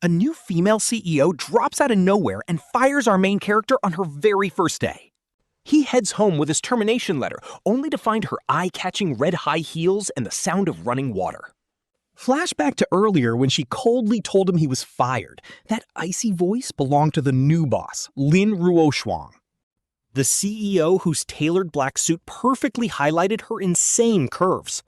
A new female CEO drops out of nowhere and fires our main character on her very first day. He heads home with his termination letter, only to find her eye-catching red high heels and the sound of running water. Flashback to earlier when she coldly told him he was fired. That icy voice belonged to the new boss, Lin Ruoshuang. The CEO whose tailored black suit perfectly highlighted her insane curves.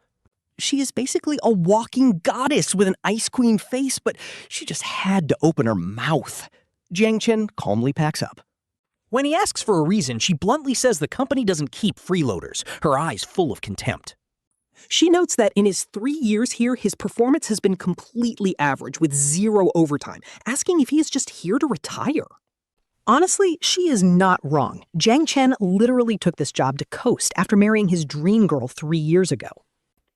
She is basically a walking goddess with an ice queen face, but she just had to open her mouth. Jiang Chen calmly packs up. When he asks for a reason, she bluntly says the company doesn't keep freeloaders, her eyes full of contempt. She notes that in his 3 years here, his performance has been completely average with 0 overtime, asking if he is just here to retire. Honestly, she is not wrong. Jiang Chen literally took this job to coast after marrying his dream girl 3 years ago.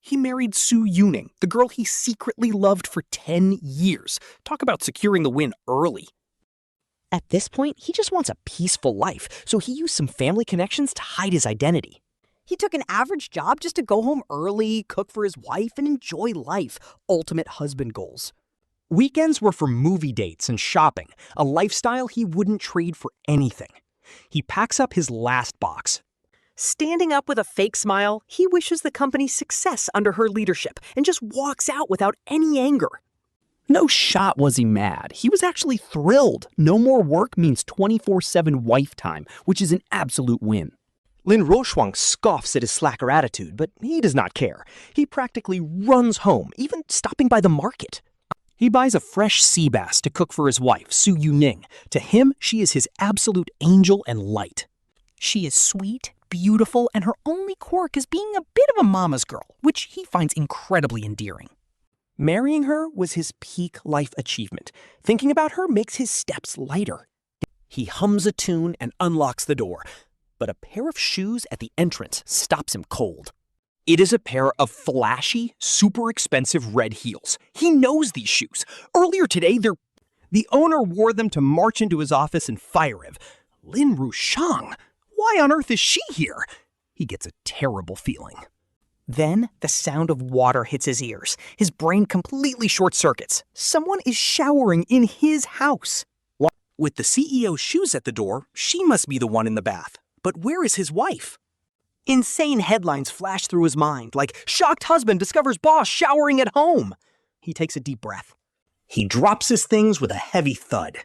He married Su Yuning, the girl he secretly loved for 10 years. Talk about securing the win early. At this point, he just wants a peaceful life, so he used some family connections to hide his identity. He took an average job just to go home early, cook for his wife, and enjoy life. Ultimate husband goals. Weekends were for movie dates and shopping, a lifestyle he wouldn't trade for anything. He packs up his last box. Standing up with a fake smile, he wishes the company success under her leadership and just walks out without any anger. No shot was he mad. He was actually thrilled. No more work means 24/7 wife time, which is an absolute win. Lin Ruoshuang scoffs at his slacker attitude, but he does not care. He practically runs home, even stopping by the market. He buys a fresh sea bass to cook for his wife, Su Yuning. To him, she is his absolute angel and light. She is sweet, beautiful, and her only quirk is being a bit of a mama's girl, which he finds incredibly endearing. Marrying her was his peak life achievement. Thinking about her makes his steps lighter. He hums a tune and unlocks the door, but a pair of shoes at the entrance stops him cold. It is a pair of flashy, super expensive red heels. He knows these shoes. Earlier today, the owner wore them to march into his office and fire him. Lin Ruoshuang? Why on earth is she here? He gets a terrible feeling. Then, the sound of water hits his ears. His brain completely short-circuits. Someone is showering in his house. With the CEO's shoes at the door, she must be the one in the bath. But where is his wife? Insane headlines flash through his mind, like, shocked husband discovers boss showering at home. He takes a deep breath. He drops his things with a heavy thud.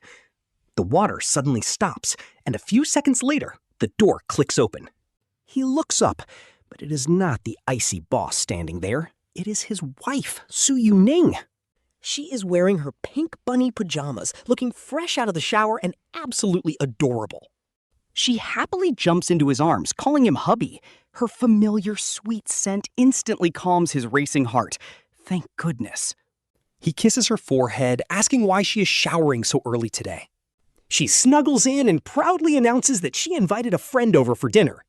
The water suddenly stops, and a few seconds later, the door clicks open. He looks up, but it is not the icy boss standing there. It is his wife, Su Yuning. She is wearing her pink bunny pajamas, looking fresh out of the shower and absolutely adorable. She happily jumps into his arms, calling him hubby. Her familiar sweet scent instantly calms his racing heart. Thank goodness. He kisses her forehead, asking why she is showering so early today. She snuggles in and proudly announces that she invited a friend over for dinner.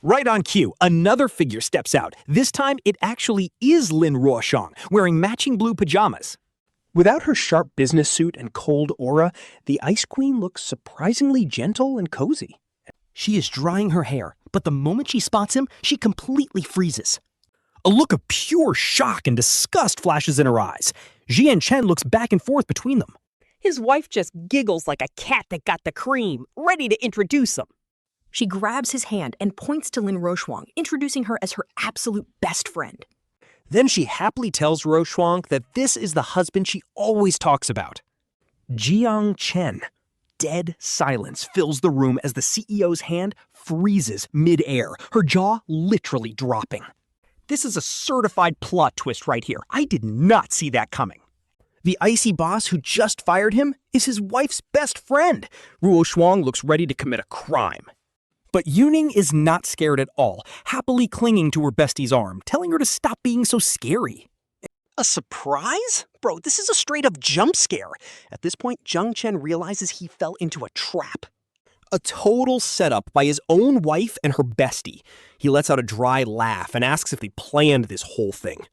Right on cue, another figure steps out. This time, it actually is Lin Ruoshuang, wearing matching blue pajamas. Without her sharp business suit and cold aura, the Ice Queen looks surprisingly gentle and cozy. She is drying her hair, but the moment she spots him, she completely freezes. A look of pure shock and disgust flashes in her eyes. Jiang Chen looks back and forth between them. His wife just giggles like a cat that got the cream, ready to introduce him. She grabs his hand and points to Lin Ruoshuang, introducing her as her absolute best friend. Then she happily tells Ruoshuang that this is the husband she always talks about. Jiang Chen. Dead silence fills the room as the CEO's hand freezes mid-air, her jaw literally dropping. This is a certified plot twist right here. I did not see that coming. The icy boss who just fired him is his wife's best friend. Ruoshuang looks ready to commit a crime. But Yuning is not scared at all, happily clinging to her bestie's arm, telling her to stop being so scary. A surprise? Bro, this is a straight-up jump scare. At this point, Jiang Chen realizes he fell into a trap. A total setup by his own wife and her bestie. He lets out a dry laugh and asks if they planned this whole thing.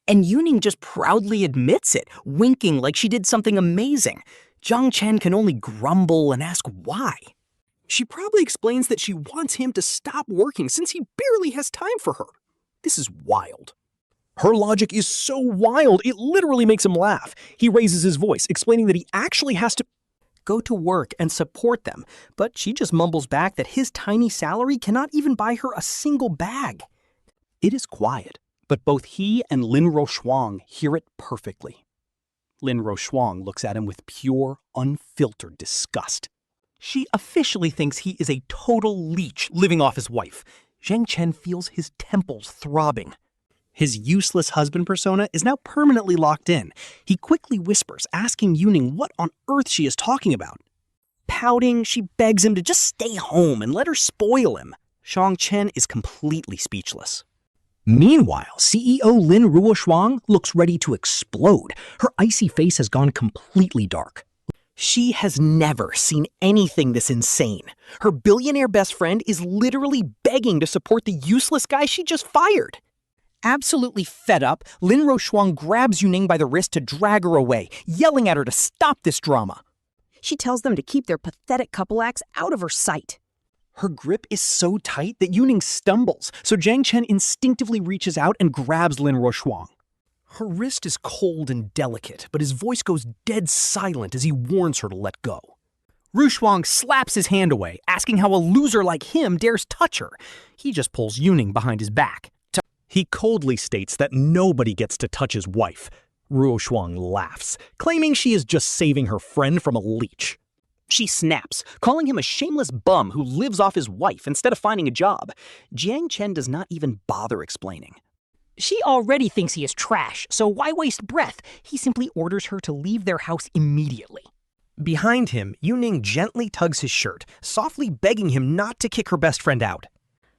And Yuning just proudly admits it, winking like she did something amazing. Jiang Chen can only grumble and ask why. She probably explains that she wants him to stop working since he barely has time for her. This is wild. Her logic is so wild, it literally makes him laugh. He raises his voice, explaining that he actually has to go to work and support them, but she just mumbles back that his tiny salary cannot even buy her a single bag. It is quiet, but both he and Lin Ruoshuang hear it perfectly. Lin Ruoshuang looks at him with pure, unfiltered disgust. She officially thinks he is a total leech living off his wife. Jiang Chen feels his temples throbbing. His useless husband persona is now permanently locked in. He quickly whispers, asking Yuning what on earth she is talking about. Pouting, she begs him to just stay home and let her spoil him. Jiang Chen is completely speechless. Meanwhile, CEO Lin Ruoshuang looks ready to explode. Her icy face has gone completely dark. She has never seen anything this insane. Her billionaire best friend is literally begging to support the useless guy she just fired. Absolutely fed up, Lin Ruoshuang grabs Yuning by the wrist to drag her away, yelling at her to stop this drama. She tells them to keep their pathetic couple acts out of her sight. Her grip is so tight that Yuning stumbles, so Jiang Chen instinctively reaches out and grabs Lin Ruoshuang. Her wrist is cold and delicate, but his voice goes dead silent as he warns her to let go. Ruoshuang slaps his hand away, asking how a loser like him dares touch her. He just pulls Yuning behind his back. He coldly states that nobody gets to touch his wife. Ruoshuang laughs, claiming she is just saving her friend from a leech. She snaps, calling him a shameless bum who lives off his wife instead of finding a job. Jiang Chen does not even bother explaining. She already thinks he is trash, so why waste breath? He simply orders her to leave their house immediately. Behind him, Yuning gently tugs his shirt, softly begging him not to kick her best friend out.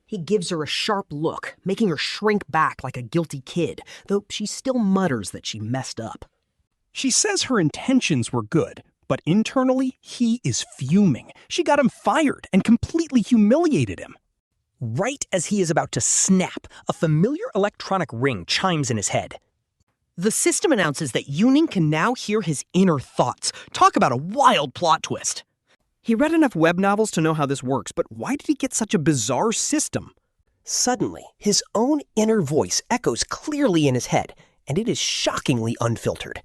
He gives her a sharp look, making her shrink back like a guilty kid, though she still mutters that she messed up. She says her intentions were good, but internally, he is fuming. She got him fired and completely humiliated him. Right as he is about to snap, a familiar electronic ring chimes in his head. The system announces that Yuning can now hear his inner thoughts. Talk about a wild plot twist. He read enough web novels to know how this works, but why did he get such a bizarre system? Suddenly, his own inner voice echoes clearly in his head, and it is shockingly unfiltered.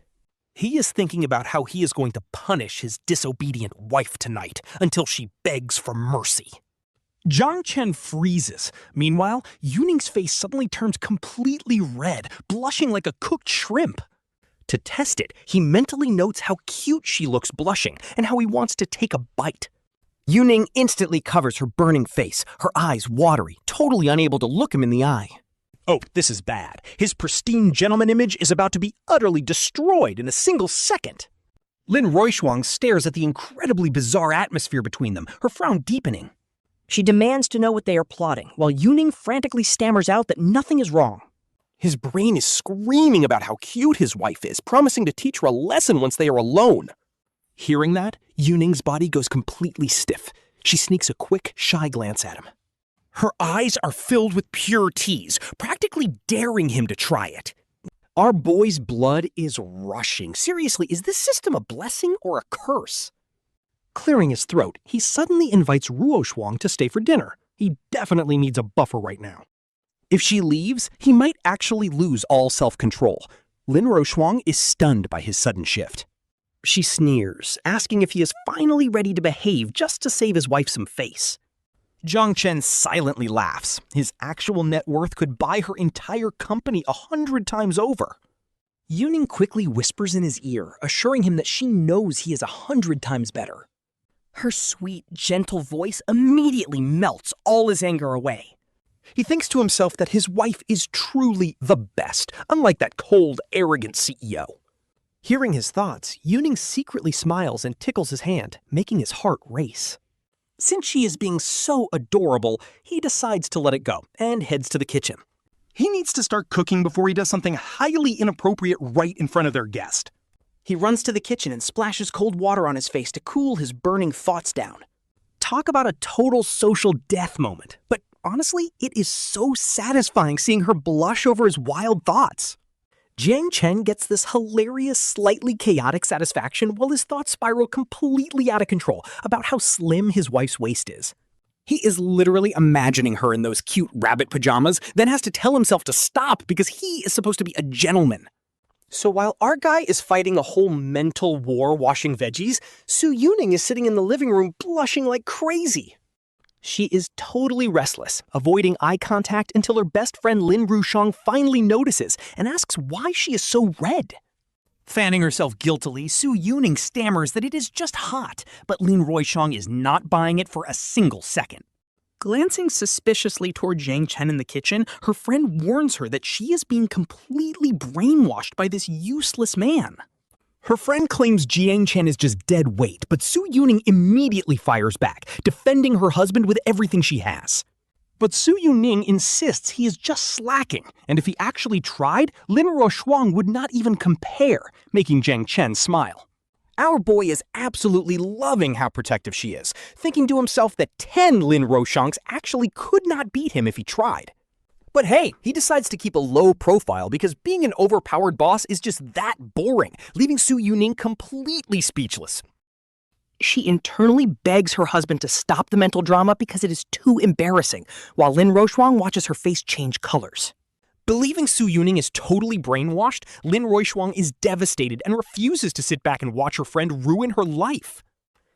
He is thinking about how he is going to punish his disobedient wife tonight until she begs for mercy. Jiang Chen freezes. Meanwhile, Yuning's face suddenly turns completely red, blushing like a cooked shrimp. To test it, he mentally notes how cute she looks blushing and how he wants to take a bite. Yuning instantly covers her burning face, her eyes watery, totally unable to look him in the eye. Oh, this is bad. His pristine gentleman image is about to be utterly destroyed in a single second. Lin Ruoshuang stares at the incredibly bizarre atmosphere between them, her frown deepening. She demands to know what they are plotting, while Yuning frantically stammers out that nothing is wrong. His brain is screaming about how cute his wife is, promising to teach her a lesson once they are alone. Hearing that, Yuning's body goes completely stiff. She sneaks a quick, shy glance at him. Her eyes are filled with pure tease, practically daring him to try it. Our boy's blood is rushing. Seriously, is this system a blessing or a curse? Clearing his throat, he suddenly invites Ruoshuang to stay for dinner. He definitely needs a buffer right now. If she leaves, he might actually lose all self-control. Lin Ruoshuang is stunned by his sudden shift. She sneers, asking if he is finally ready to behave just to save his wife some face. Jiang Chen silently laughs. His actual net worth could buy her entire company 100 times over. Yuning quickly whispers in his ear, assuring him that she knows he is 100 times better. Her sweet, gentle voice immediately melts all his anger away. He thinks to himself that his wife is truly the best, unlike that cold, arrogant CEO. Hearing his thoughts, Yuning secretly smiles and tickles his hand, making his heart race. Since she is being so adorable, he decides to let it go and heads to the kitchen. He needs to start cooking before he does something highly inappropriate right in front of their guest. He runs to the kitchen and splashes cold water on his face to cool his burning thoughts down. Talk about a total social death moment, but honestly, it is so satisfying seeing her blush over his wild thoughts. Jiang Chen gets this hilarious, slightly chaotic satisfaction while his thoughts spiral completely out of control about how slim his wife's waist is. He is literally imagining her in those cute rabbit pajamas, then has to tell himself to stop because he is supposed to be a gentleman. So while our guy is fighting a whole mental war washing veggies, Su Yuning is sitting in the living room blushing like crazy. She is totally restless, avoiding eye contact until her best friend Lin Ruoshuang finally notices and asks why she is so red. Fanning herself guiltily, Su Yuning stammers that it is just hot, but Lin Ruoshuang is not buying it for a single second. Glancing suspiciously toward Jiang Chen in the kitchen, her friend warns her that she is being completely brainwashed by this useless man. Her friend claims Jiang Chen is just dead weight, but Su Yuning immediately fires back, defending her husband with everything she has. But Su Yuning insists he is just slacking, and if he actually tried, Lin Ruoshuang would not even compare, making Jiang Chen smile. Our boy is absolutely loving how protective she is, thinking to himself that 10 Lin Ruoshuangs actually could not beat him if he tried. But hey, he decides to keep a low profile because being an overpowered boss is just that boring, leaving Su Yuning completely speechless. She internally begs her husband to stop the mental drama because it is too embarrassing, while Lin Ruoshuang watches her face change colors. Believing Su Yuning is totally brainwashed, Lin Ruoshuang is devastated and refuses to sit back and watch her friend ruin her life.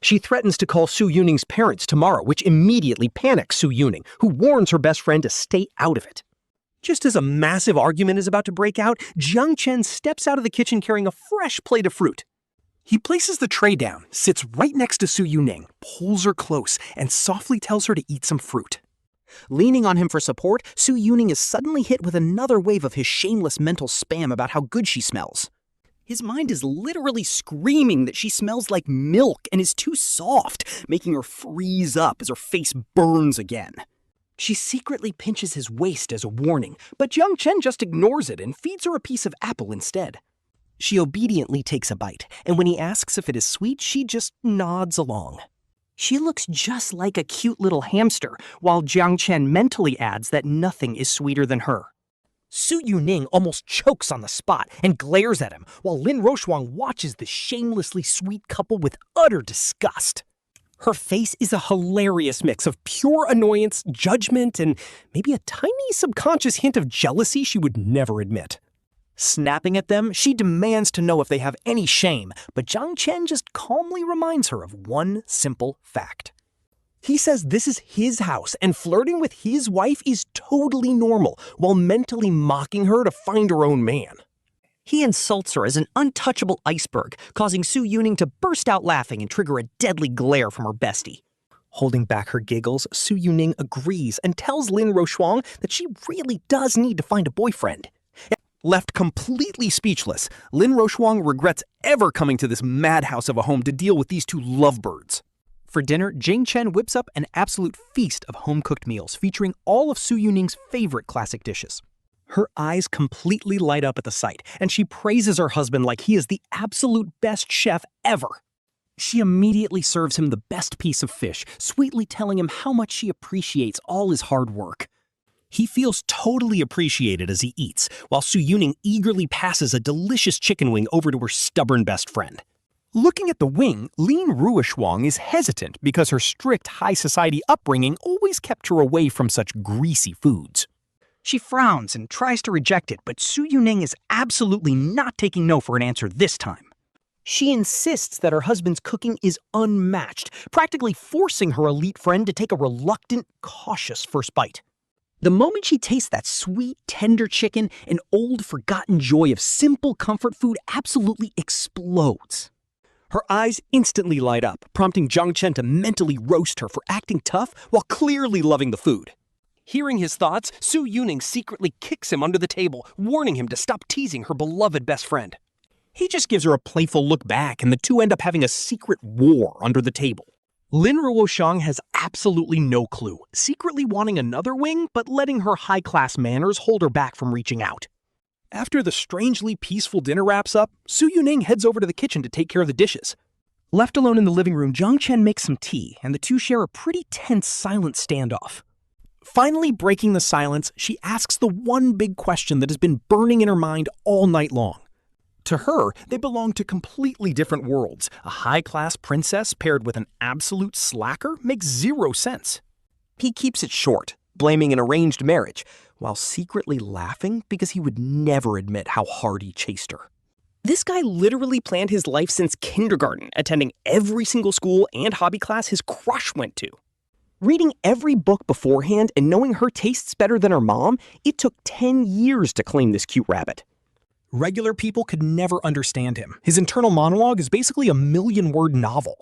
She threatens to call Su Yuning's parents tomorrow, which immediately panics Su Yuning, who warns her best friend to stay out of it. Just as a massive argument is about to break out, Jiang Chen steps out of the kitchen carrying a fresh plate of fruit. He places the tray down, sits right next to Su Yuning, pulls her close, and softly tells her to eat some fruit. Leaning on him for support, Su Yuning is suddenly hit with another wave of his shameless mental spam about how good she smells. His mind is literally screaming that she smells like milk and is too soft, making her freeze up as her face burns again. She secretly pinches his waist as a warning, but Jiang Chen just ignores it and feeds her a piece of apple instead. She obediently takes a bite, and when he asks if it is sweet, she just nods along. She looks just like a cute little hamster, while Jiang Chen mentally adds that nothing is sweeter than her. Su Yuning almost chokes on the spot and glares at him, while Lin Ruoshuang watches the shamelessly sweet couple with utter disgust. Her face is a hilarious mix of pure annoyance, judgment, and maybe a tiny subconscious hint of jealousy she would never admit. Snapping at them, she demands to know if they have any shame, but Jiang Chen just calmly reminds her of one simple fact. He says this is his house, and flirting with his wife is totally normal, while mentally mocking her to find her own man. He insults her as an untouchable iceberg, causing Su Yuning to burst out laughing and trigger a deadly glare from her bestie. Holding back her giggles, Su Yuning agrees and tells Lin Ruoshuang that she really does need to find a boyfriend. Left completely speechless, Lin Ruoshuang regrets ever coming to this madhouse of a home to deal with these two lovebirds. For dinner, Jiang Chen whips up an absolute feast of home-cooked meals featuring all of Su Yuning's favorite classic dishes. Her eyes completely light up at the sight, and she praises her husband like he is the absolute best chef ever. She immediately serves him the best piece of fish, sweetly telling him how much she appreciates all his hard work. He feels totally appreciated as he eats, while Su Yuning eagerly passes a delicious chicken wing over to her stubborn best friend. Looking at the wing, Lin Ruoshuang is hesitant because her strict high society upbringing always kept her away from such greasy foods. She frowns and tries to reject it, but Su Yuning is absolutely not taking no for an answer this time. She insists that her husband's cooking is unmatched, practically forcing her elite friend to take a reluctant, cautious first bite. The moment she tastes that sweet, tender chicken, an old, forgotten joy of simple comfort food absolutely explodes. Her eyes instantly light up, prompting Jiang Chen to mentally roast her for acting tough while clearly loving the food. Hearing his thoughts, Su Yuning secretly kicks him under the table, warning him to stop teasing her beloved best friend. He just gives her a playful look back, and the two end up having a secret war under the table. Lin Ruoshuang has absolutely no clue, secretly wanting another wing, but letting her high-class manners hold her back from reaching out. After the strangely peaceful dinner wraps up, Su Yuning heads over to the kitchen to take care of the dishes. Left alone in the living room, Jiang Chen makes some tea, and the two share a pretty tense, silent standoff. Finally breaking the silence, she asks the one big question that has been burning in her mind all night long. To her, they belong to completely different worlds. A high-class princess paired with an absolute slacker makes zero sense. He keeps it short, blaming an arranged marriage, while secretly laughing because he would never admit how hard he chased her. This guy literally planned his life since kindergarten, attending every single school and hobby class his crush went to. Reading every book beforehand and knowing her tastes better than her mom, it took 10 years to claim this cute rabbit. Regular people could never understand him. His internal monologue is basically a million-word novel.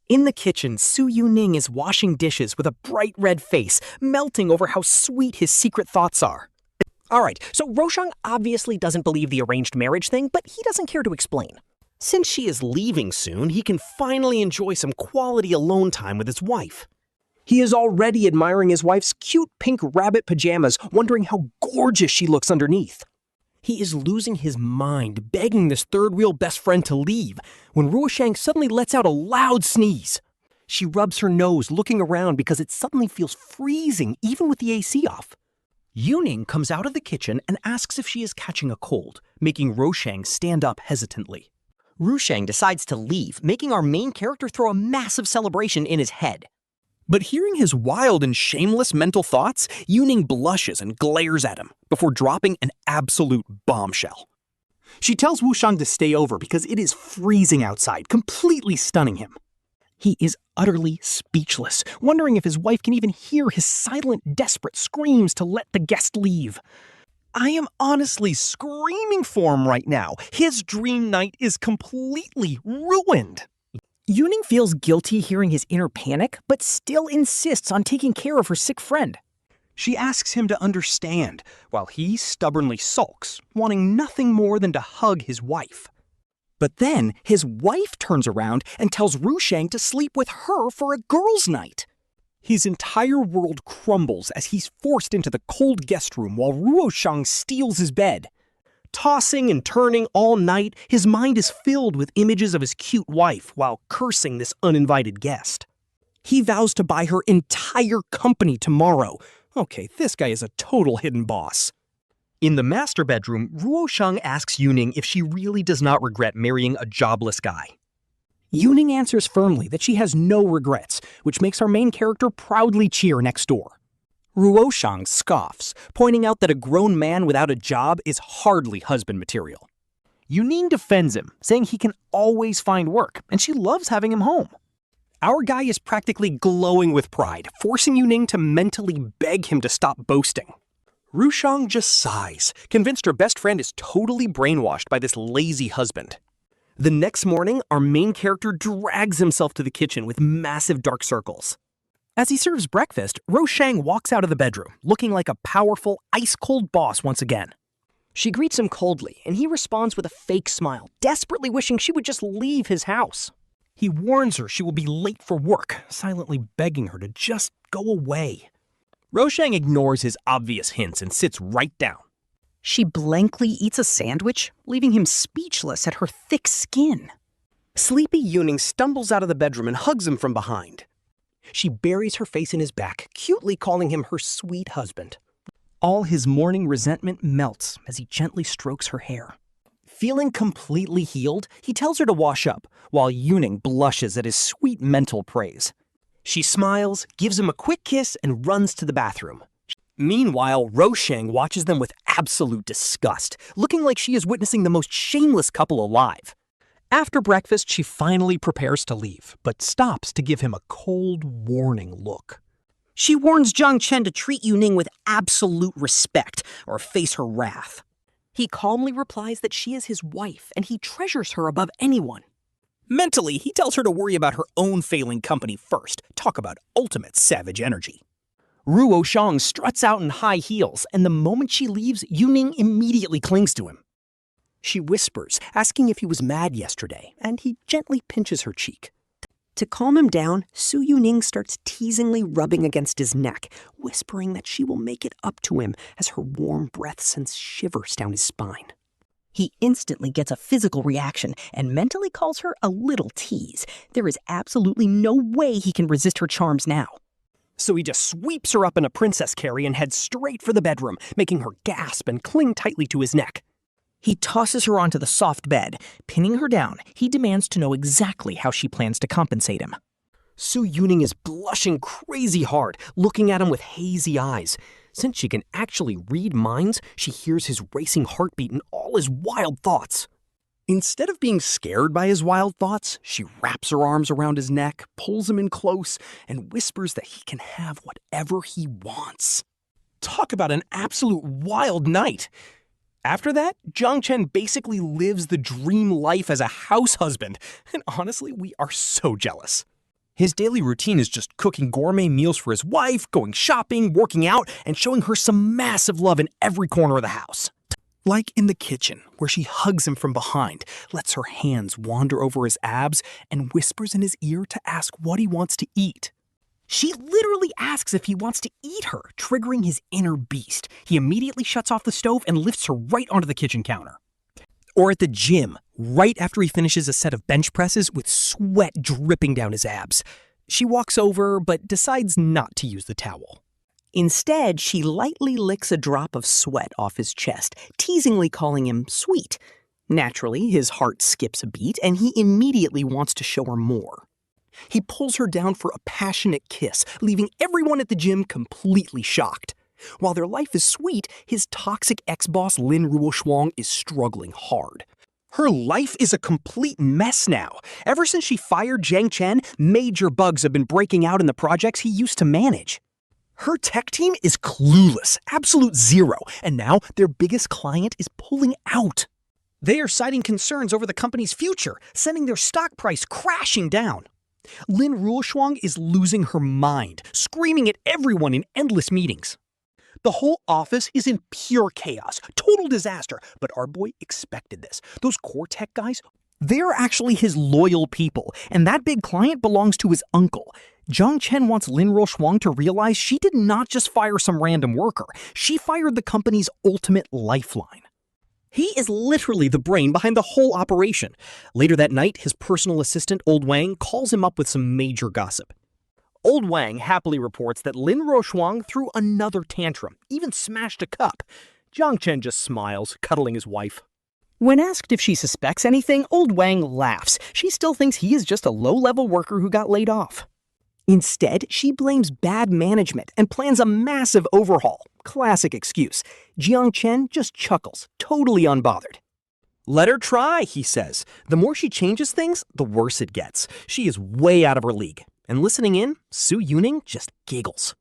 In the kitchen, Su Yuning is washing dishes with a bright red face, melting over how sweet his secret thoughts are. Alright, so Ruoshuang obviously doesn't believe the arranged marriage thing, but he doesn't care to explain. Since she is leaving soon, he can finally enjoy some quality alone time with his wife. He is already admiring his wife's cute pink rabbit pajamas, wondering how gorgeous she looks underneath. He is losing his mind, begging this third-wheel best friend to leave, when Ruoshuang suddenly lets out a loud sneeze. She rubs her nose, looking around because it suddenly feels freezing, even with the AC off. Yuning comes out of the kitchen and asks if she is catching a cold, making Ruoshuang stand up hesitantly. Ruoshuang decides to leave, making our main character throw a massive celebration in his head. But hearing his wild and shameless mental thoughts, Yuning blushes and glares at him before dropping an absolute bombshell. She tells Ruoshuang to stay over because it is freezing outside, completely stunning him. He is utterly speechless, wondering if his wife can even hear his silent, desperate screams to let the guest leave. I am honestly screaming for him right now. His dream night is completely ruined. Yuning feels guilty hearing his inner panic, but still insists on taking care of her sick friend. She asks him to understand, while he stubbornly sulks, wanting nothing more than to hug his wife. But then, his wife turns around and tells Ruoshuang to sleep with her for a girls' night. His entire world crumbles as he's forced into the cold guest room while Ruoshuang steals his bed. Tossing and turning all night, his mind is filled with images of his cute wife while cursing this uninvited guest. He vows to buy her entire company tomorrow. Okay, this guy is a total hidden boss. In the master bedroom, Ruoshuang asks Yuning if she really does not regret marrying a jobless guy. Yuning answers firmly that she has no regrets, which makes our main character proudly cheer next door. Ruoshuang scoffs, pointing out that a grown man without a job is hardly husband material. Yuning defends him, saying he can always find work, and she loves having him home. Our guy is practically glowing with pride, forcing Yuning to mentally beg him to stop boasting. Ruoshuang just sighs, convinced her best friend is totally brainwashed by this lazy husband. The next morning, our main character drags himself to the kitchen with massive dark circles. As he serves breakfast, Ruoshuang walks out of the bedroom, looking like a powerful, ice-cold boss once again. She greets him coldly, and he responds with a fake smile, desperately wishing she would just leave his house. He warns her she will be late for work, silently begging her to just go away. Ruoshuang ignores his obvious hints and sits right down. She blankly eats a sandwich, leaving him speechless at her thick skin. Sleepy Yuning stumbles out of the bedroom and hugs him from behind. She buries her face in his back, cutely calling him her sweet husband. All his morning resentment melts as he gently strokes her hair. Feeling completely healed, he tells her to wash up, while Yuning blushes at his sweet mental praise. She smiles, gives him a quick kiss, and runs to the bathroom. Meanwhile, Ruoshuang watches them with absolute disgust, looking like she is witnessing the most shameless couple alive. After breakfast, she finally prepares to leave, but stops to give him a cold, warning look. She warns Jiang Chen to treat Yuning with absolute respect, or face her wrath. He calmly replies that she is his wife, and he treasures her above anyone. Mentally, he tells her to worry about her own failing company first. Talk about ultimate savage energy. Ruoshuang struts out in high heels, and the moment she leaves, Yuning immediately clings to him. She whispers, asking if he was mad yesterday, and he gently pinches her cheek. To calm him down, Su Yuning starts teasingly rubbing against his neck, whispering that she will make it up to him as her warm breath sends shivers down his spine. He instantly gets a physical reaction and mentally calls her a little tease. There is absolutely no way he can resist her charms now. So he just sweeps her up in a princess carry and heads straight for the bedroom, making her gasp and cling tightly to his neck. He tosses her onto the soft bed. Pinning her down, he demands to know exactly how she plans to compensate him. Su Yuning is blushing crazy hard, looking at him with hazy eyes. Since she can actually read minds, she hears his racing heartbeat and all his wild thoughts. Instead of being scared by his wild thoughts, she wraps her arms around his neck, pulls him in close, and whispers that he can have whatever he wants. Talk about an absolute wild night! After that, Jiang Chen basically lives the dream life as a house husband, and honestly, we are so jealous. His daily routine is just cooking gourmet meals for his wife, going shopping, working out, and showing her some massive love in every corner of the house. Like in the kitchen, where she hugs him from behind, lets her hands wander over his abs, and whispers in his ear to ask what he wants to eat. She literally asks if he wants to eat her, triggering his inner beast. He immediately shuts off the stove and lifts her right onto the kitchen counter. Or at the gym, right after he finishes a set of bench presses with sweat dripping down his abs. She walks over, but decides not to use the towel. Instead, she lightly licks a drop of sweat off his chest, teasingly calling him sweet. Naturally, his heart skips a beat, and he immediately wants to show her more. He pulls her down for a passionate kiss, leaving everyone at the gym completely shocked. While their life is sweet, his toxic ex-boss Lin Ruoshuang is struggling hard. Her life is a complete mess now. Ever since she fired Jiang Chen, major bugs have been breaking out in the projects he used to manage. Her tech team is clueless, absolute zero, and now their biggest client is pulling out. They are citing concerns over the company's future, sending their stock price crashing down. Lin Ruoshuang is losing her mind, screaming at everyone in endless meetings. The whole office is in pure chaos, total disaster, but our boy expected this. Those core tech guys, they're actually his loyal people, and that big client belongs to his uncle. Jiang Chen wants Lin Ruoshuang to realize she did not just fire some random worker, she fired the company's ultimate lifeline. He is literally the brain behind the whole operation. Later that night, his personal assistant, Old Wang, calls him up with some major gossip. Old Wang happily reports that Lin Ruoshuang threw another tantrum, even smashed a cup. Jiang Chen just smiles, cuddling his wife. When asked if she suspects anything, Old Wang laughs. She still thinks he is just a low-level worker who got laid off. Instead, she blames bad management and plans a massive overhaul. Classic excuse. Jiang Chen just chuckles, totally unbothered. Let her try, he says. The more she changes things, the worse it gets. She is way out of her league. And listening in, Su Yuning just giggles.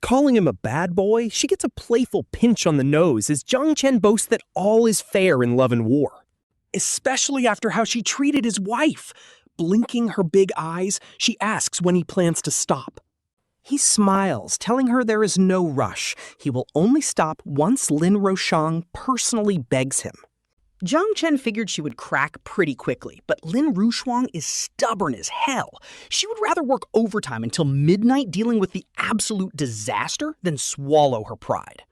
Calling him a bad boy, she gets a playful pinch on the nose as Jiang Chen boasts that all is fair in love and war. Especially after how she treated his wife. Blinking her big eyes, she asks when he plans to stop. He smiles, telling her there is no rush. He will only stop once Lin Ruoshuang personally begs him. Jiang Chen figured she would crack pretty quickly, but Lin Ruoshuang is stubborn as hell. She would rather work overtime until midnight dealing with the absolute disaster than swallow her pride.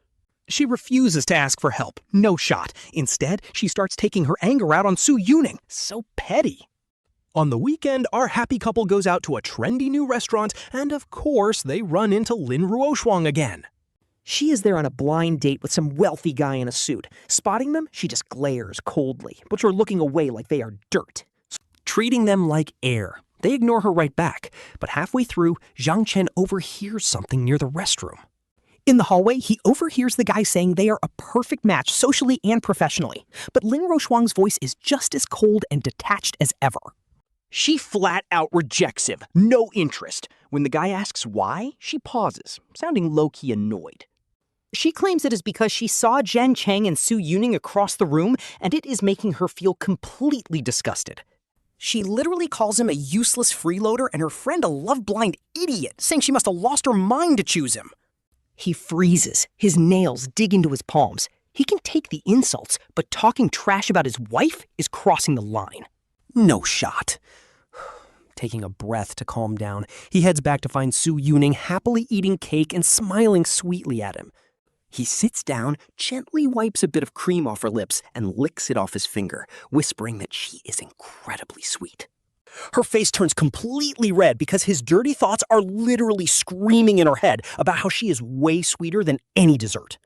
She refuses to ask for help. No shot. Instead, she starts taking her anger out on Su Yuning. So petty. On the weekend, our happy couple goes out to a trendy new restaurant, and of course, they run into Lin Ruoshuang again. She is there on a blind date with some wealthy guy in a suit. Spotting them, she just glares coldly, but you're looking away like they are dirt. Treating them like air. They ignore her right back, but halfway through, Jiang Chen overhears something near the restroom. In the hallway, he overhears the guy saying they are a perfect match socially and professionally, but Lin Ruoshuang's voice is just as cold and detached as ever. She flat out rejects him, no interest. When the guy asks why, she pauses, sounding low-key annoyed. She claims it is because she saw Jiang Chen and Su Yuning across the room, and it is making her feel completely disgusted. She literally calls him a useless freeloader and her friend a love-blind idiot, saying she must have lost her mind to choose him. He freezes, his nails dig into his palms. He can take the insults, but talking trash about his wife is crossing the line. No shot. Taking a breath to calm down, he heads back to find Su Yuning happily eating cake and smiling sweetly at him. He sits down, gently wipes a bit of cream off her lips, and licks it off his finger, whispering that she is incredibly sweet. Her face turns completely red because his dirty thoughts are literally screaming in her head about how she is way sweeter than any dessert.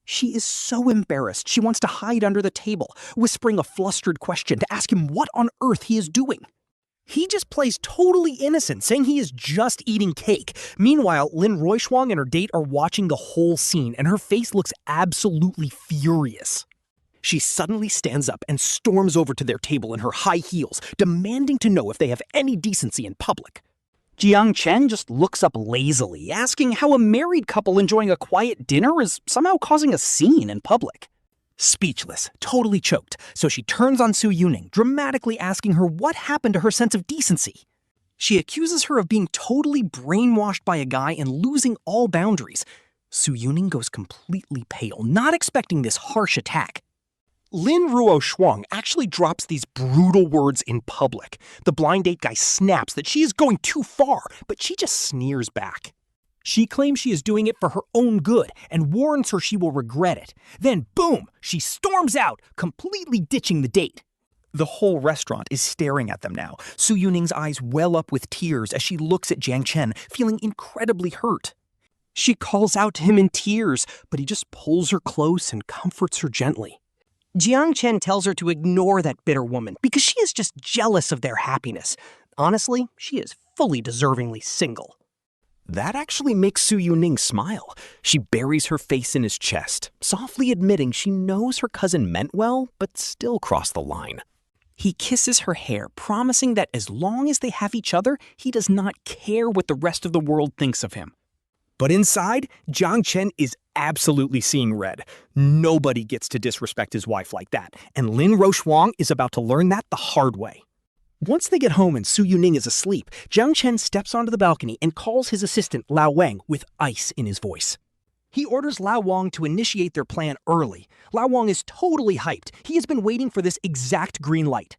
She is so embarrassed she wants to hide under the table, whispering a flustered question to ask him what on earth he is doing. He just plays totally innocent, saying he is just eating cake. Meanwhile, Lin Ruoshuang and her date are watching the whole scene, and her face looks absolutely furious. She suddenly stands up and storms over to their table in her high heels, demanding to know if they have any decency in public. Jiang Chen just looks up lazily, asking how a married couple enjoying a quiet dinner is somehow causing a scene in public. Speechless, totally choked, so she turns on Su Yuning, dramatically asking her what happened to her sense of decency. She accuses her of being totally brainwashed by a guy and losing all boundaries. Su Yuning goes completely pale, not expecting this harsh attack. Lin Ruoshuang actually drops these brutal words in public. The blind date guy snaps that she is going too far, but she just sneers back. She claims she is doing it for her own good and warns her she will regret it. Then, boom, she storms out, completely ditching the date. The whole restaurant is staring at them now. Su Yuning's eyes well up with tears as she looks at Jiang Chen, feeling incredibly hurt. She calls out to him in tears, but he just pulls her close and comforts her gently. Jiang Chen tells her to ignore that bitter woman because she is just jealous of their happiness. Honestly, she is fully deservingly single. That actually makes Su Yuning smile. She buries her face in his chest, softly admitting she knows her cousin meant well, but still crossed the line. He kisses her hair, promising that as long as they have each other, he does not care what the rest of the world thinks of him. But inside, Jiang Chen is absolutely seeing red. Nobody gets to disrespect his wife like that, and Lin Ruoshuang is about to learn that the hard way. Once they get home and Su Yuning is asleep, Jiang Chen steps onto the balcony and calls his assistant Lao Wang with ice in his voice. He orders Lao Wang to initiate their plan early. Lao Wang is totally hyped. He has been waiting for this exact green light.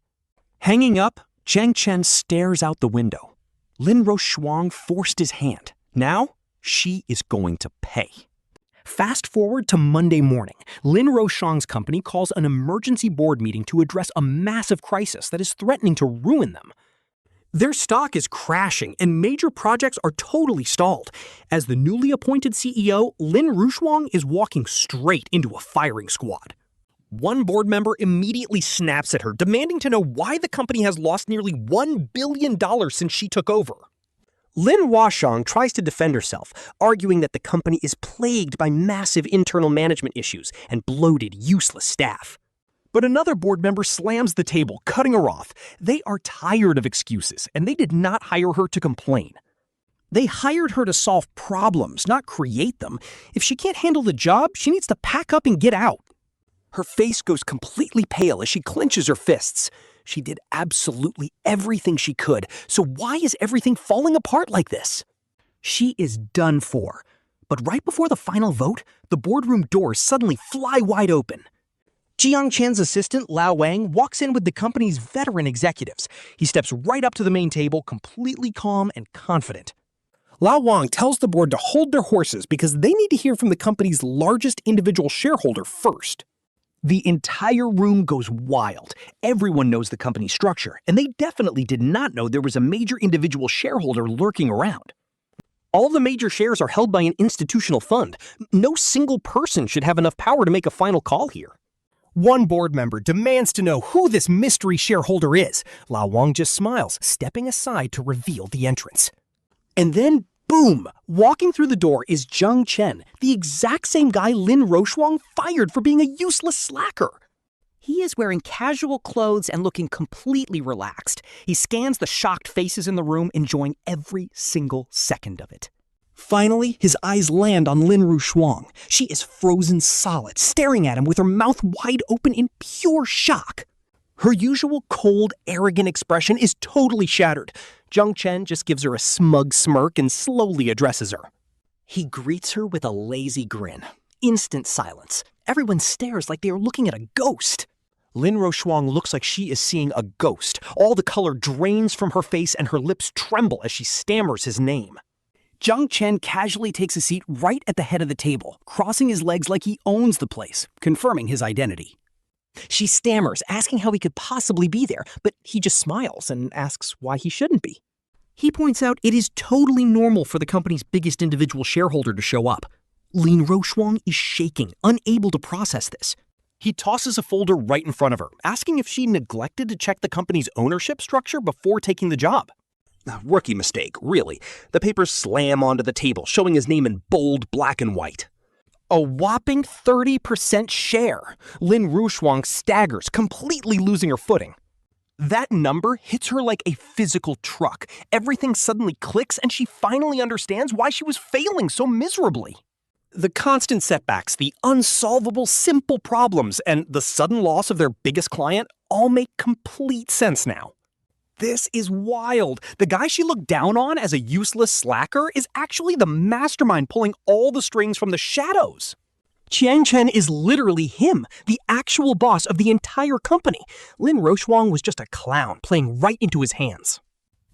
Hanging up, Jiang Chen stares out the window. Lin Ruoshuang forced his hand. Now, she is going to pay. Fast forward to Monday morning. Lin Ruoshuang's company calls an emergency board meeting to address a massive crisis that is threatening to ruin them. Their stock is crashing and major projects are totally stalled. As the newly appointed CEO, Lin Ruoshuang is walking straight into a firing squad. One board member immediately snaps at her, demanding to know why the company has lost nearly $1 billion since she took over. Lin Ruoshuang tries to defend herself, arguing that the company is plagued by massive internal management issues and bloated, useless staff. But another board member slams the table, cutting her off. They are tired of excuses, and they did not hire her to complain. They hired her to solve problems, not create them. If she can't handle the job, she needs to pack up and get out. Her face goes completely pale as she clenches her fists. She did absolutely everything she could, so why is everything falling apart like this? She is done for. But right before the final vote, the boardroom doors suddenly fly wide open. Jiang Chen's assistant, Lao Wang, walks in with the company's veteran executives. He steps right up to the main table, completely calm and confident. Lao Wang tells the board to hold their horses because they need to hear from the company's largest individual shareholder first. The entire room goes wild. Everyone knows the company's structure, and they definitely did not know there was a major individual shareholder lurking around. All the major shares are held by an institutional fund. No single person should have enough power to make a final call here. One board member demands to know who this mystery shareholder is. Lao Wang just smiles, stepping aside to reveal the entrance. And then, boom! Walking through the door is Jiang Chen, the exact same guy Lin Ruoshuang fired for being a useless slacker. He is wearing casual clothes and looking completely relaxed. He scans the shocked faces in the room, enjoying every single second of it. Finally, his eyes land on Lin Ruoshuang. She is frozen solid, staring at him with her mouth wide open in pure shock. Her usual cold, arrogant expression is totally shattered. Jiang Chen just gives her a smug smirk and slowly addresses her. He greets her with a lazy grin. Instant silence. Everyone stares like they are looking at a ghost. Lin Ruoshuang looks like she is seeing a ghost. All the color drains from her face and her lips tremble as she stammers his name. Jiang Chen casually takes a seat right at the head of the table, crossing his legs like he owns the place, confirming his identity. She stammers, asking how he could possibly be there, but he just smiles and asks why he shouldn't be. He points out it is totally normal for the company's biggest individual shareholder to show up. Lin Ruoshuang is shaking, unable to process this. He tosses a folder right in front of her, asking if she neglected to check the company's ownership structure before taking the job. Rookie mistake, really. The papers slam onto the table, showing his name in bold black and white. A whopping 30% share. Lin Ruoshuang staggers, completely losing her footing. That number hits her like a physical truck. Everything suddenly clicks, and she finally understands why she was failing so miserably. The constant setbacks, the unsolvable simple problems, and the sudden loss of their biggest client all make complete sense now. This is wild. The guy she looked down on as a useless slacker is actually the mastermind pulling all the strings from the shadows. Jiang Chen is literally him, the actual boss of the entire company. Lin Ruoshuang was just a clown playing right into his hands.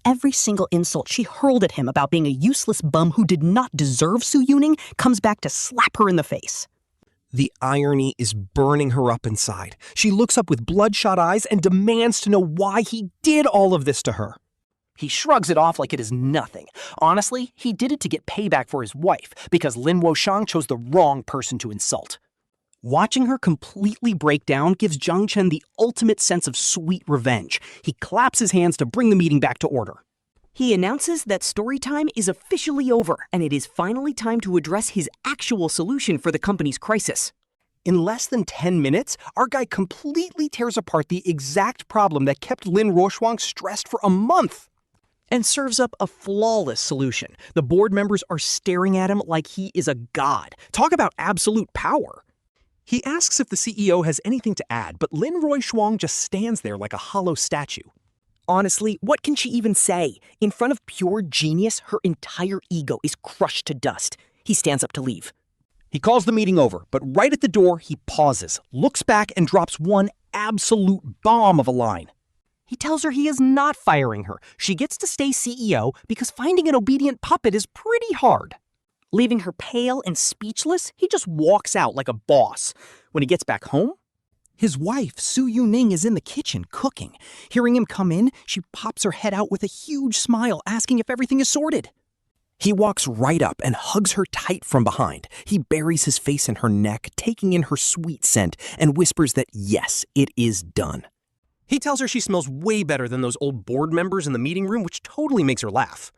Every single insult she hurled at him about being a useless bum who did not deserve Su Yuning comes back to slap her in the face. The irony is burning her up inside. She looks up with bloodshot eyes and demands to know why he did all of this to her. He shrugs it off like it is nothing. Honestly, he did it to get payback for his wife because Lin Ruoshuang chose the wrong person to insult. Watching her completely break down gives Jiang Chen the ultimate sense of sweet revenge. He claps his hands to bring the meeting back to order. He announces that story time is officially over, and it is finally time to address his actual solution for the company's crisis. In less than 10 minutes, our guy completely tears apart the exact problem that kept Lin Ruoshuang stressed for a month. And serves up a flawless solution. The board members are staring at him like he is a god. Talk about absolute power. He asks if the CEO has anything to add, but Lin Ruoshuang just stands there like a hollow statue. Honestly, what can she even say? In front of pure genius, her entire ego is crushed to dust. He stands up to leave. He calls the meeting over, but right at the door, he pauses, looks back, and drops one absolute bomb of a line. He tells her he is not firing her. She gets to stay CEO because finding an obedient puppet is pretty hard. Leaving her pale and speechless, he just walks out like a boss. When he gets back home, his wife, Su Yuning, is in the kitchen cooking. Hearing him come in, she pops her head out with a huge smile, asking if everything is sorted. He walks right up and hugs her tight from behind. He buries his face in her neck, taking in her sweet scent, and whispers that yes, it is done. He tells her she smells way better than those old board members in the meeting room, which totally makes her laugh.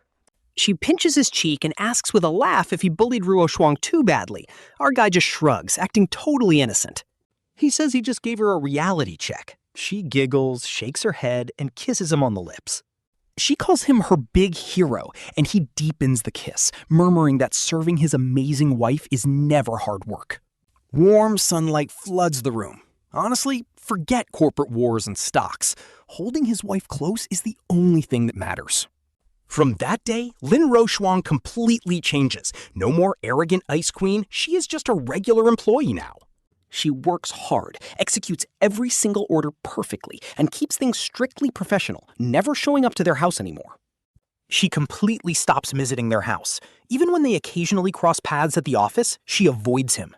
She pinches his cheek and asks with a laugh if he bullied Ruoshuang too badly. Our guy just shrugs, acting totally innocent. He says he just gave her a reality check. She giggles, shakes her head, and kisses him on the lips. She calls him her big hero, and he deepens the kiss, murmuring that serving his amazing wife is never hard work. Warm sunlight floods the room. Honestly, forget corporate wars and stocks. Holding his wife close is the only thing that matters. From that day, Lin Ruoshuang completely changes. No more arrogant ice queen, she is just a regular employee now. She works hard, executes every single order perfectly, and keeps things strictly professional, never showing up to their house anymore. She completely stops visiting their house. Even when they occasionally cross paths at the office, she avoids him.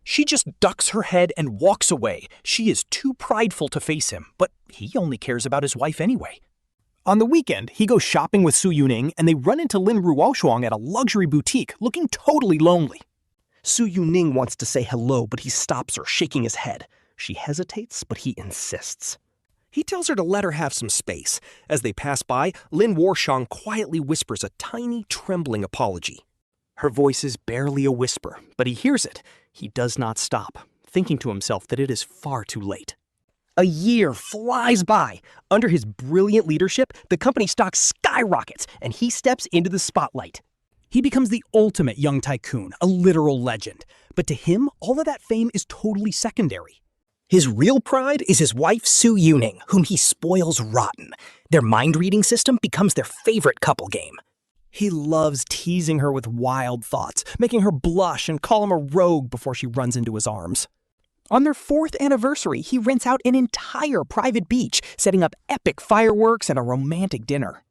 She just ducks her head and walks away. She is too prideful to face him, but he only cares about his wife anyway. On the weekend, he goes shopping with Su Yuning, and they run into Lin Ruoshuang at a luxury boutique, looking totally lonely. Su Yuning wants to say hello, but he stops her, shaking his head. She hesitates, but he insists. He tells her to let her have some space. As they pass by, Lin Ruoshuang quietly whispers a tiny, trembling apology. Her voice is barely a whisper, but he hears it. He does not stop, thinking to himself that it is far too late. A year flies by. Under his brilliant leadership, the company stock skyrockets, and he steps into the spotlight. He becomes the ultimate young tycoon, a literal legend. But to him, all of that fame is totally secondary. His real pride is his wife, Su Yuning, whom he spoils rotten. Their mind-reading system becomes their favorite couple game. He loves teasing her with wild thoughts, making her blush and call him a rogue before she runs into his arms. On their 4th anniversary, he rents out an entire private beach, setting up epic fireworks and a romantic dinner.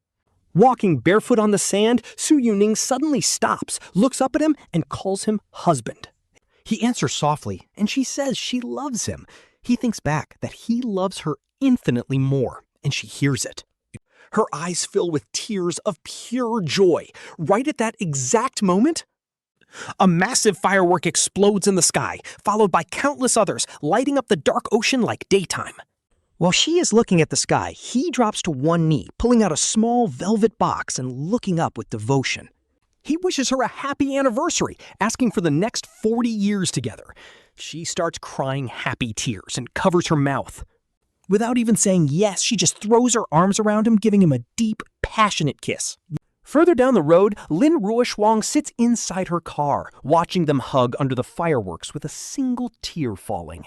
Walking barefoot on the sand, Su Yuning suddenly stops, looks up at him, and calls him husband. He answers softly, and she says she loves him. He thinks back that he loves her infinitely more, and she hears it. Her eyes fill with tears of pure joy. Right at that exact moment, A massive firework explodes in the sky, followed by countless others, lighting up the dark ocean like daytime. While she is looking at the sky, he drops to one knee, pulling out a small velvet box and looking up with devotion. He wishes her a happy anniversary, asking for the next 40 years together. She starts crying happy tears and covers her mouth. Without even saying yes, she just throws her arms around him, giving him a deep, passionate kiss. Further down the road, Lin Ruoshuang sits inside her car, watching them hug under the fireworks with a single tear falling.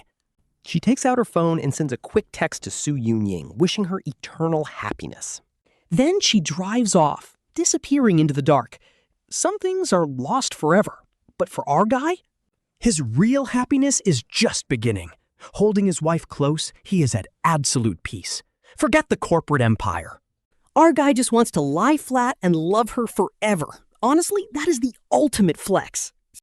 She takes out her phone and sends a quick text to Su Yunying, wishing her eternal happiness. Then she drives off, disappearing into the dark. Some things are lost forever, but for our guy, his real happiness is just beginning. Holding his wife close, he is at absolute peace. Forget the corporate empire. Our guy just wants to lie flat and love her forever. Honestly, that is the ultimate flex.